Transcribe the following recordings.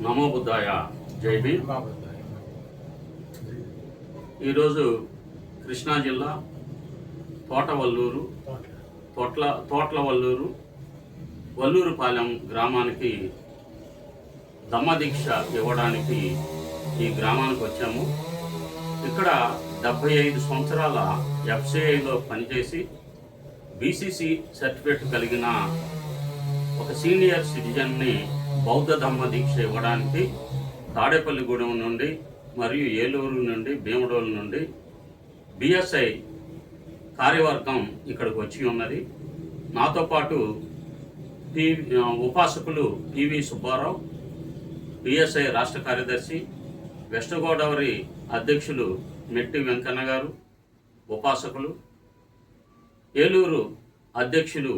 నమో బుద్ధాయ. జై భీమ్. ఈరోజు కృష్ణా జిల్లా తోట్లవల్లూరు వల్లూరుపాలెం గ్రామానికి దమ్మదీక్ష ఇవ్వడానికి ఈ గ్రామానికి వచ్చాము. ఇక్కడ 75 సంవత్సరాల ఎఫ్సిఐలో పనిచేసి బీసీసీ సర్టిఫికేట్ కలిగిన ఒక సీనియర్ సిటిజన్ని బౌద్ధ ధమ్మ దీక్ష ఇవ్వడానికి తాడేపల్లిగూడెం నుండి మరియు ఏలూరు నుండి భీమడోలు నుండి బిఎస్ఐ కార్యవర్గం ఇక్కడికి వచ్చి ఉన్నది. నాతో పాటు ఉపాసకులు పివి సుబ్బారావు, బిఎస్ఐ రాష్ట్ర కార్యదర్శి, వెస్ట్ గోదావరి అధ్యక్షులు మెట్టి వెంకన్న గారు, ఉపాసకులు, ఏలూరు అధ్యక్షులు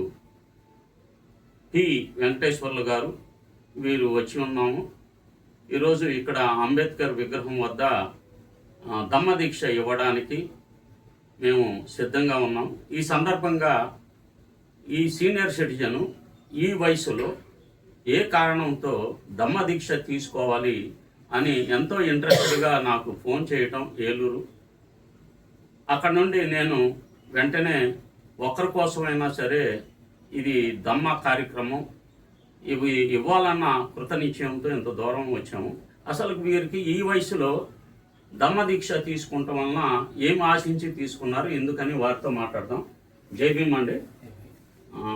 పి వెంకటేశ్వర్లు గారు, వీరు వచ్చి ఉన్నాము. ఈరోజు ఇక్కడ అంబేద్కర్ విగ్రహం వద్ద దమ్మదీక్ష ఇవ్వడానికి మేము సిద్ధంగా ఉన్నాం. ఈ సందర్భంగా ఈ సీనియర్ సిటిజను ఈ వయసులో ఏ కారణంతో దమ్మదీక్ష తీసుకోవాలి అని ఎంతో ఇంట్రెస్ట్గా నాకు ఫోన్ చేయటం ఏలూరు. అక్కడ నుండి నేను వెంటనే ఒకరి కోసమైనా సరే ఇది దమ్మ కార్యక్రమం ఇవి ఇవ్వాలన్న కృతనిశ్చయంతో ఇంత దూరం వచ్చాము. అసలు వీరికి ఈ వయసులో దమ్మదీక్ష తీసుకుంటాం వలన ఏం ఆశించి తీసుకున్నారు, ఎందుకని వారితో మాట్లాడదాం. జై భీమ్ అండి.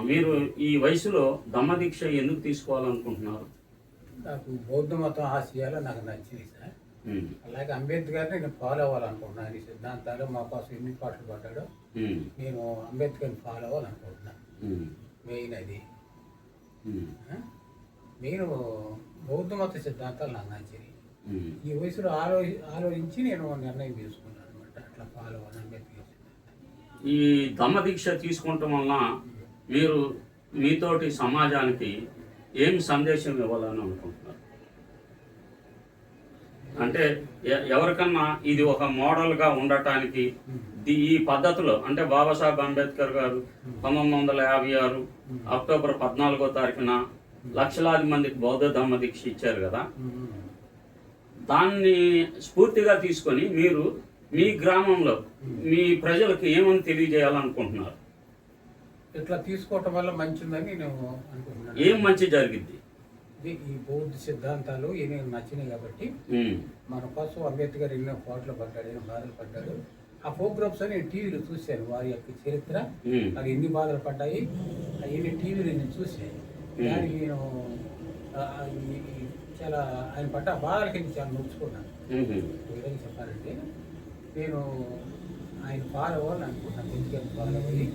మీరు ఈ వయసులో దమ్మదీక్ష ఎందుకు తీసుకోవాలనుకుంటున్నారు? నాకు బౌద్ధ మతం ఆశయాలు నాకు నచ్చింది సార్. అలాగే అంబేద్కర్ని నేను ఫాలో అవ్వాలనుకుంటున్నాను. ఈ సిద్ధాంతాలు మా కోసం ఎన్ని పాటలు పడ్డాడో నేను అంబేద్కర్ని ఫాలో అవ్వాలనుకుంటున్నాను. మెయిన్ అది నేను బౌద్ధ మత సిద్ధాంతాలు నాకు నచ్చింది. ఈ వయసులో ఆలోచించి నేను నిర్ణయం తీసుకున్నాను అనమాట. అట్లా ఫాలో అవ్వాలి అంబేద్కర్. ఈ దమ్మదీక్ష తీసుకుంటాం వలన మీరు మీతోటి సమాజానికి ఏం సందేశం ఇవ్వాలని అనుకుంటున్నారు? అంటే ఎవరికన్నా ఇది ఒక మోడల్గా ఉండటానికి ఈ పద్ధతిలో, అంటే బాబాసాహెబ్ అంబేద్కర్ గారు 1956 అక్టోబర్ 14వ తారీఖున లక్షలాది మందికి బౌద్ధ ధమ్మ దీక్ష ఇచ్చారు కదా, దాన్ని స్ఫూర్తిగా తీసుకొని మీరు మీ గ్రామంలో మీ ప్రజలకు ఏమని తెలియజేయాలనుకుంటున్నారు? ఇట్లా తీసుకోవటం వల్ల మంచిదని నేను అనుకుంటున్నాను. ఏం మంచి జరిగింది? ఈ బౌద్ధ సిద్ధాంతాలు ఇవి నచ్చినాయి కాబట్టి మన కోసం అంబేద్కర్ ఎన్నో పాటలు పడ్డాడు, ఎన్నో బాధలు పడ్డాడు. ఆ ప్రోగ్రామ్స్ అని నేను టీవీలో చూశాను. వారి యొక్క చరిత్ర, అది ఎన్ని బాధలు పడ్డాయి అవన్నీ టీవీలో నేను చూశాను. దానికి నేను చాలా ఆయన పడ్డ బాధలకి నేను చాలా నొచ్చుకున్నాను. విధంగా చెప్పాలంటే నేను ఆయన ఫాలో అవ్వాలని అనుకుంటున్నాను. ఎందుకంటే ఫాలో అయ్యి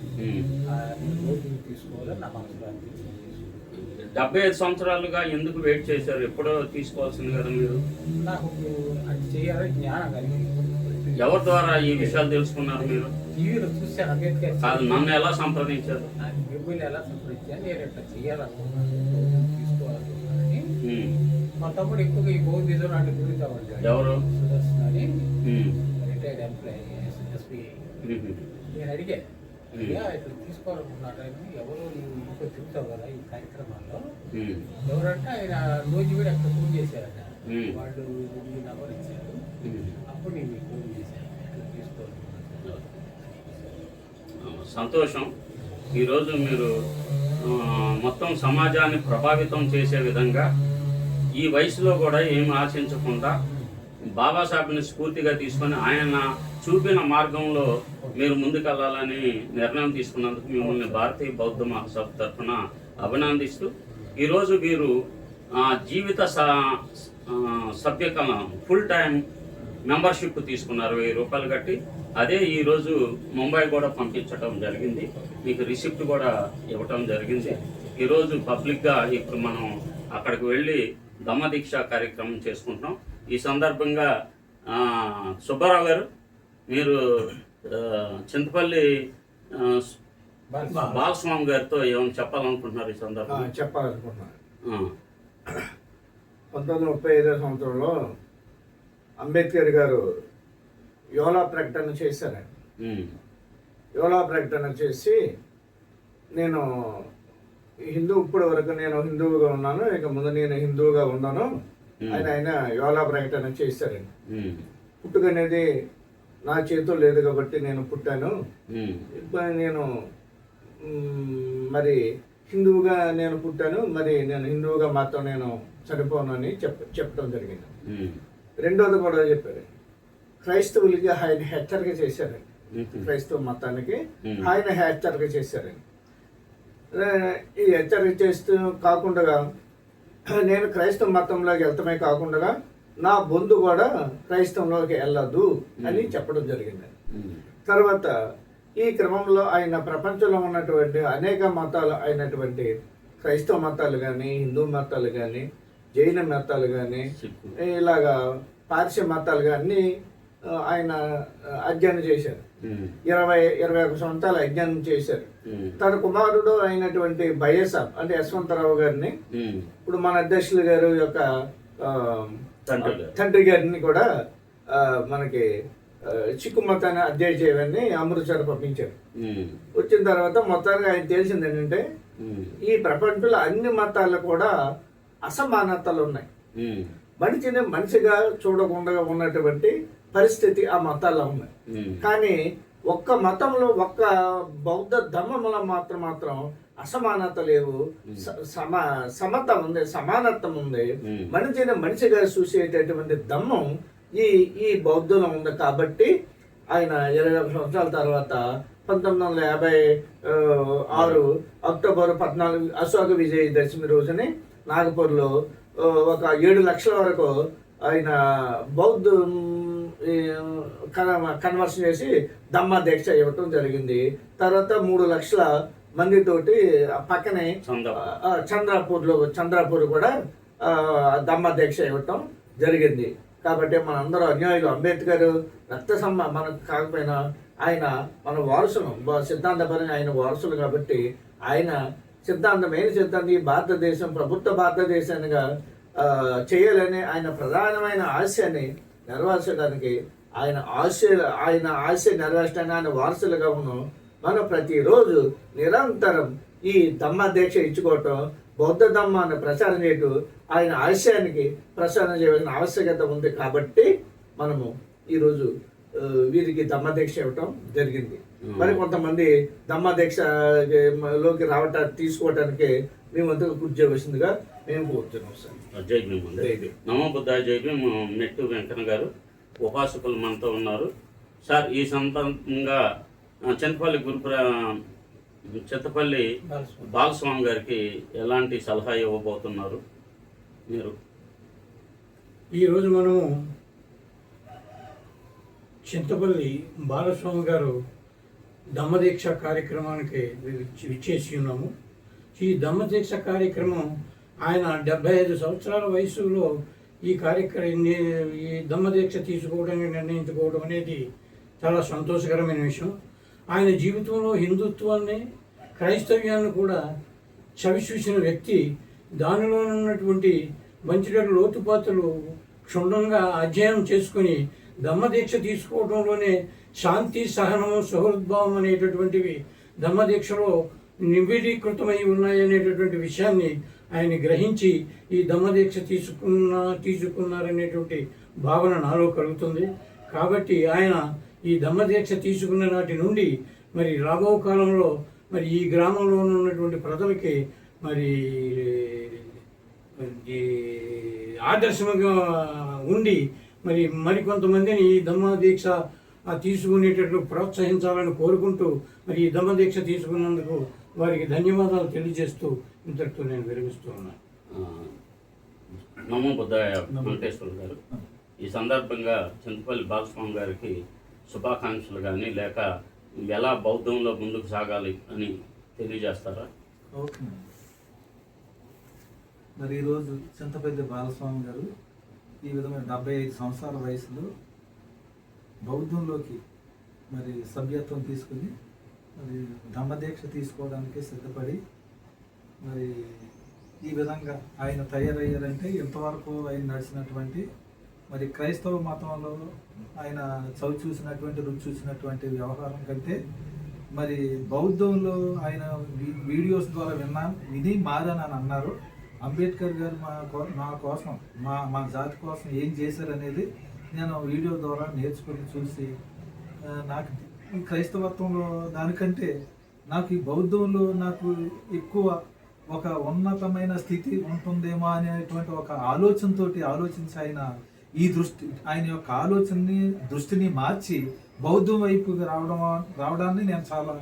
రోజు తీసుకోవాలని నా మనసులో అనిపించింది. 75 సంవత్సరాలుగా ఎందుకు వెయిట్ చేశారు? ఎప్పుడో తీసుకోవాల్సింది కదా మీరు. నాకు అది చేయాలని జ్ఞానం కలిగింది. ఎవరి ద్వారా ఈ విషయాలు తెలుసుకున్నారు మీరు? టీవీలో చూశాను అంబేద్కర్. కాదు, నన్ను ఎలా సంప్రదించారు? మిమ్మల్ని ఎలా సంప్రదించాను? నేను ఇట్లా చేయాలనుకున్నాను, తీసుకోవాలనుకున్నానని. మా తమ్ముడు ఎక్కువగా ఈ బౌద్ధిజం అంటే గురించి అవ్వండి. ఎవరు? సుదర్శన్ అని రిటైర్డ్ ఎంప్లాయీ ఎస్బీఐ. నేను అడిగాను, అయ్యా ఇట్లా తీసుకోవాలనుకున్నాడు ఆయన, ఎవరు ఇంకో తిరుగుతావు కదా ఈ కార్యక్రమాల్లో, ఎవరంటే ఆయన రోజు కూడా అక్కడ ఫోన్ చేశారట. వాళ్ళు మీ నెంబర్ ఇచ్చారు, అప్పుడు నేను మీకు ఫోన్ చేశాను ఇట్లా తీసుకోవాలనుకున్నాను. సంతోషం. ఈరోజు మీరు మొత్తం సమాజాన్ని ప్రభావితం చేసే విధంగా ఈ వయసులో కూడా ఏమి ఆశించకుండా బాబాసాహెబ్ని స్ఫూర్తిగా తీసుకొని ఆయన చూపిన మార్గంలో మీరు ముందుకెళ్లాలని నిర్ణయం తీసుకున్నందుకు మిమ్మల్ని భారతీయ బౌద్ధ మహాసభ తరఫున అభినందిస్తూ, ఈరోజు మీరు జీవిత సభ్యకలం ఫుల్ టైం మెంబర్షిప్ తీసుకున్నారు 1000 రూపాయలు కట్టి. అదే ఈరోజు ముంబై కూడా పంపించడం జరిగింది, మీకు రిసిప్ట్ కూడా ఇవ్వటం జరిగింది. ఈరోజు పబ్లిక్గా ఇప్పుడు మనం అక్కడికి వెళ్ళి దమ్మదీక్ష కార్యక్రమం చేసుకుంటున్నాం. ఈ సందర్భంగా సుబ్బారావు గారు, మీరు చింతపల్లి బాలస్వామి గారితో ఏమైనా చెప్పాలనుకుంటున్నారు? ఈ సందర్భంగా చెప్పాలనుకుంటున్నాను. 1935 సంవత్సరంలో అంబేద్కర్ గారు యోలా ప్రకటన చేశారండి. యోలా ప్రకటన చేసి నేను హిందూ ఇప్పటి వరకు నేను హిందువుగా ఉన్నాను, ఇక ముందు నేను హిందువుగా ఉన్నాను, ఆయన యోలా ప్రకటన చేశారండి. పుట్టుక అనేది నా చేతిలో లేదు కాబట్టి నేను పుట్టాను, ఇప్పుడు నేను మరి హిందువుగా నేను పుట్టాను, మరి నేను హిందువుగా మాత్రం నేను చనిపోను అని చెప్పడం జరిగింది. రెండోది కూడా చెప్పారు, క్రైస్తవులకి ఆయన హెచ్చరిక చేశారండి. క్రైస్తవ మతానికి ఆయన హెచ్చరిక చేశారండి. ఈ హెచ్చరిక చేస్తూ కాకుండా నేను క్రైస్తవ మతంలోకి వెళ్తామే కాకుండా నా బంధు కూడా క్రైస్తవంలోకి వెళ్ళదు అని చెప్పడం జరిగింది. తర్వాత ఈ క్రమంలో ఆయన ప్రపంచంలో ఉన్నటువంటి అనేక మతాలు అయినటువంటి క్రైస్తవ మతాలు కానీ, హిందూ మతాలు కానీ, జైన మతాలు కానీ, ఇలాగా పార్సీ మతాలు కానీ ఆయన అధ్యయనం చేశారు. 21 సంవత్సరాలు అధ్యయనం చేశారు. తన కుమారుడు అయినటువంటి బైఎస్ఆర్ అంటే యశ్వంతరావు గారిని, ఇప్పుడు మన అధ్యక్షులు గారు యొక్క తండ్రి గారిని కూడా మనకి సిక్కు మతాన్ని అధ్యయనం చేయమని అమృత్సర్ పంపించారు. వచ్చిన తర్వాత మొత్తానికి ఆయన తెలిసింది ఏంటంటే ఈ ప్రపంచంలో అన్ని మతాలు కూడా అసమానతలు ఉన్నాయి. మనిషిని మనిషిగా చూడకుండా ఉన్నటువంటి పరిస్థితి ఆ మతాల్లో ఉన్నాయి. కానీ ఒక్క మతంలో ఒక్క బౌద్ధ ధర్మంలో మాత్రం అసమానత లేవు, సమత ఉంది, సమానత్వం ఉంది. మనిషిని మనిషిగా చూసేటటువంటి ధమ్మం ఈ బౌద్ధంలో ఉంది. కాబట్టి ఆయన 21 సంవత్సరాల తర్వాత 1956 అక్టోబర్ 14 అశోక విజయదశమి రోజుని నాగపూర్లో ఒక 7 లక్షల వరకు ఆయన బౌద్ధ కన్వర్షన్ చేసి దమ్మ దీక్ష ఇవ్వటం జరిగింది. తర్వాత 3 లక్షల మందితోటి పక్కనే చంద్రాపూర్ కూడా దమ్మ దీక్ష ఇవ్వటం జరిగింది. కాబట్టి మనందరూ అన్యాయులు. అంబేద్కర్ మనకు కాకపోయినా ఆయన మన వారసులు, సిద్ధాంతపరంగా ఆయన వారసులు. కాబట్టి ఆయన సిద్ధాంతం ఈ భారతదేశం ప్రభుత్వ భారతదేశానిగా చేయాలని ఆయన ప్రధానమైన ఆశయాన్ని నెరవేర్చడానికి ఆయన ఆశ నెరవేర్చడానికి ఆయన వారసులుగా ఉన్నాం. మనం ప్రతిరోజు నిరంతరం ఈ దమ్మ దీక్ష ఇచ్చుకోవటం, బౌద్ధ ధమ్మాన్ని ప్రచారం చేయటం ఆయన ఆశయానికి ప్రచారం చేయవలసిన ఆవశ్యకత ఉంది. కాబట్టి మనము ఈరోజు వీరికి దమ్మ దీక్ష ఇవ్వటం జరిగింది. మరి కొంతమంది దమ్మ దీక్షలోకి తీసుకోవటానికి మేమంతా కృషి చేయవలసిందిగా మేము కోరుతున్నాం సార్. జై భీమ్. నమో బుద్ధాయ. జై భీమ్. నెట్టు వెంకన్న గారు ఉపాసకులు మనతో ఉన్నారు సార్. ఈ సందర్భంగా చింతపల్లి బాలస్వామి గారికి ఎలాంటి సలహా ఇవ్వబోతున్నారు మీరు? ఈరోజు మనము చింతపల్లి బాలస్వామి గారు దమ్మదీక్ష కార్యక్రమానికి విచ్చేసి ఉన్నాము. ఈ దమ్మదీక్ష కార్యక్రమం ఆయన 75 సంవత్సరాల వయసులో ఈ దమ్మదీక్ష తీసుకోవడానికి నిర్ణయించుకోవడం అనేది చాలా సంతోషకరమైన విషయం. ఆయన జీవితంలో హిందుత్వాన్ని, క్రైస్తవ్యాన్ని కూడా చవిచూసిన వ్యక్తి. దానిలో ఉన్నటువంటి మంచి లోతుపాతులు క్షుణ్ణంగా అధ్యయనం చేసుకుని దమ్మదీక్ష తీసుకోవడంలోనే శాంతి, సహనము, సహృద్భావం అనేటటువంటివి దమ్మదీక్షలో నిబిడీకృతమై ఉన్నాయనేటటువంటి విషయాన్ని ఆయన గ్రహించి ఈ దమ్మదీక్ష తీసుకున్నారనేటువంటి భావన నాలో కలుగుతుంది. కాబట్టి ఆయన ఈ దమ్మదీక్ష తీసుకున్న నాటి నుండి మరి రాబో కాలంలో మరి ఈ గ్రామంలో ఉన్నటువంటి ప్రజలకి మరి ఆదర్శంగా ఉండి మరికొంతమందిని ఈ దమ్మదీక్ష తీసుకునేటట్లు ప్రోత్సహించాలని కోరుకుంటూ మరి ఈ దమ్మదీక్ష తీసుకున్నందుకు వారికి ధన్యవాదాలు తెలియజేస్తూ ఇంతటితో నేను విరమిస్తూ ఉన్నాను. నమో బుద్ధాయ వెంకటేశ్వర గారు, ఈ సందర్భంగా చింతపల్లి బాలస్వామి గారికి శుభాకాంక్షలు కానీ లేక ఎలా బౌద్ధంలో ముందుకు సాగాలి అని తెలియజేస్తారా? ఓకే. మరి ఈరోజు చింతపల్లి బాలస్వామి గారు ఈ విధమైన 75 సంవత్సరాల వయసులో బౌద్ధంలోకి మరి సభ్యత్వం తీసుకుని మరి దమ్మదీక్ష తీసుకోవడానికి సిద్ధపడి మరి ఈ విధంగా ఆయన తయారయ్యారంటే ఇంతవరకు ఆయన నడిచినటువంటి మరి క్రైస్తవ మతంలో ఆయన చవి చూసినటువంటి రుచి చూసినటువంటి వ్యవహారం కంటే మరి బౌద్ధంలో ఆయన వీడియోస్ ద్వారా విని మారని అన్నారు. అంబేద్కర్ గారు మా కోసం మా జాతి కోసం ఏం చేశారనేది నేను వీడియో ద్వారా నేర్చుకుని చూసి నాకు ఈ క్రైస్తవత్వంలో దానికంటే నాకు ఈ బౌద్ధంలో నాకు ఎక్కువ ఒక ఉన్నతమైన స్థితి ఉంటుందేమో అనేటువంటి ఒక ఆలోచించి ఆయన యొక్క దృష్టిని మార్చి బౌద్ధం వైపుకి రావడాన్ని నేను చాలా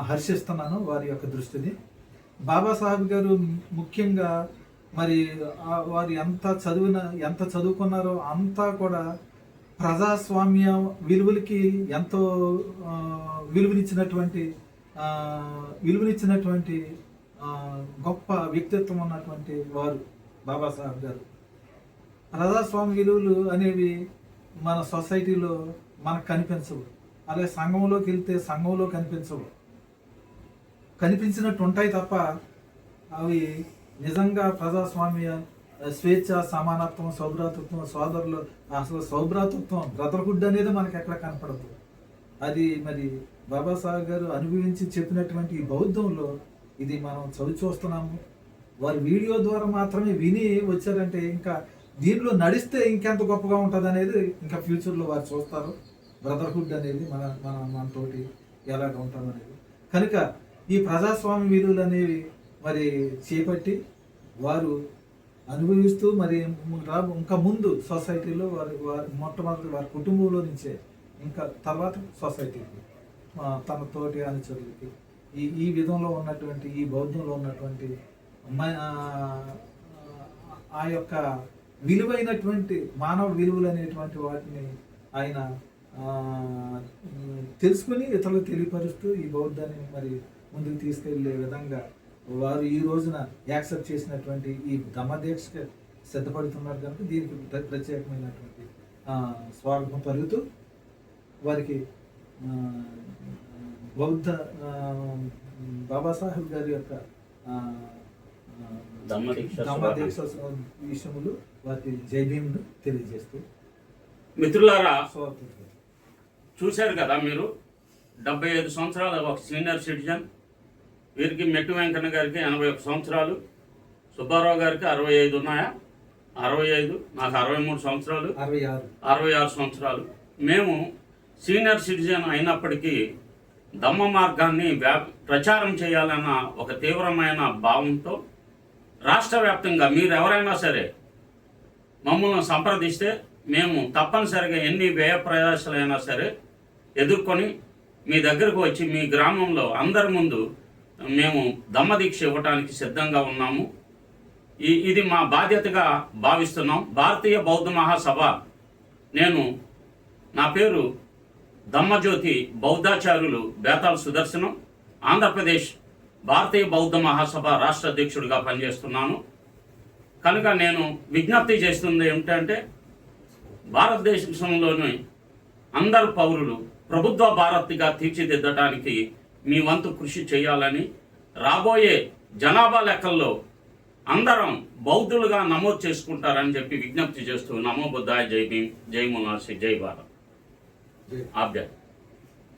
హర్షిస్తున్నాను వారి యొక్క దృష్టిని. బాబాసాహెబ్ గారు ముఖ్యంగా మరి వారు ఎంత చదువుకున్నారో అంతా కూడా ప్రజాస్వామ్య విలువలకి ఎంతో విలువనిచ్చినటువంటి గొప్ప వ్యక్తిత్వం ఉన్నటువంటి వారు బాబాసాహెబ్ గారు. ప్రజాస్వామ్య విలువలు అనేవి మన సొసైటీలో మనకు కనిపించవు, అలాగే సంఘంలోకి వెళ్తే సంఘంలో కనిపించినట్టు ఉంటాయి తప్ప అవి నిజంగా ప్రజాస్వామ్య స్వేచ్ఛ, సమానత్వం, సౌభ్రాతృత్వం, సోదరులు అసలు సౌభ్రాతృత్వం, బ్రదర్హుడ్ అనేది మనకి ఎక్కడ కనపడదు. అది మరి బాబాసాహెబ్ గారు అనుభవించి చెప్పినటువంటి ఈ బౌద్ధంలో ఇది మనం చూస్తున్నాము. వారి వీడియో ద్వారా మాత్రమే విని వచ్చారంటే ఇంకా దీనిలో నడిస్తే ఇంకెంత గొప్పగా ఉంటుంది అనేది ఇంకా ఫ్యూచర్లో వారు చూస్తారు. బ్రదర్హుడ్ అనేది మనతోటి ఎలాగ ఉంటుంది అనేది. కనుక ఈ ప్రజాస్వామ్య విలువలు అనేవి మరి చేపట్టి వారు అనుభవిస్తూ మరి ఇంకా ముందు సొసైటీలో వారి మొట్టమొదటి వారి కుటుంబంలో నుంచే ఇంకా తర్వాత సొసైటీకి తన తోటి అనుచరులకి ఈ విధంలో ఉన్నటువంటి ఈ బౌద్ధంలో ఉన్నటువంటి ఆ యొక్క విలువైనటువంటి మానవ విలువలు అనేటువంటి వాటిని ఆయన తెలుసుకుని ఇతరులకు తెలియపరుస్తూ ఈ బౌద్ధాన్ని మరి ముందుకు తీసుకెళ్లే విధంగా వారు ఈ రోజున యాక్సెప్ట్ చేసినటువంటి ఈ ధమ్మదీక్షకి సిద్ధపడుతున్నారు కనుక దీనికి ప్రత్యేకమైనటువంటి స్వాగతం పలుకుతూ వారికి బౌద్ధ బాబాసాహెబ్ గారి యొక్క ధమ్మదీక్ష విషయములు వారికి జై భీములు తెలియజేస్తూ మిత్రులారా చూశారు కదా మీరు. 75 సంవత్సరాల ఒక సీనియర్ సిటిజన్, వీరికి మెట్టు వెంకన్న గారికి 81 సంవత్సరాలు, సుబ్బారావు గారికి 65 ఉన్నాయా? 65, నాకు 63 సంవత్సరాలు, 66 సంవత్సరాలు. మేము సీనియర్ సిటిజన్ అయినప్పటికీ ధమ్మ మార్గాన్ని ప్రచారం చేయాలన్న ఒక తీవ్రమైన భావంతో రాష్ట్ర వ్యాప్తంగా మీరు ఎవరైనా సరే మమ్మల్ని సంప్రదిస్తే మేము తప్పనిసరిగా ఎన్ని వ్యయ ప్రయాసాలైనా సరే ఎదుర్కొని మీ దగ్గరకు వచ్చి మీ గ్రామంలో అందరి ముందు మేము ధమ్మదీక్ష ఇవ్వడానికి సిద్ధంగా ఉన్నాము. ఇది మా బాధ్యతగా భావిస్తున్నాం. భారతీయ బౌద్ధ మహాసభ, నా పేరు ధమ్మజ్యోతి బౌద్ధాచార్యులు బేతాల సుదర్శనం, ఆంధ్రప్రదేశ్ భారతీయ బౌద్ధ మహాసభ రాష్ట్ర అధ్యక్షుడిగా పనిచేస్తున్నాను. కనుక నేను విజ్ఞప్తి చేస్తుంది ఏమిటంటే, భారతదేశంలోని అందరు పౌరులు ప్రభుత్వ భారత్గా తీర్చిదిద్దడానికి మీ వంతు కృషి చేయాలని, రాబోయే జనాభా లెక్కల్లో అందరం బౌద్ధులుగా నమోదు చేసుకుంటారని చెప్పి విజ్ఞప్తి చేస్తూ నమో బుద్ధాయ, జై భీమ్, జై మునాసి, జై భారత్. ఆబ్జెక్ట్.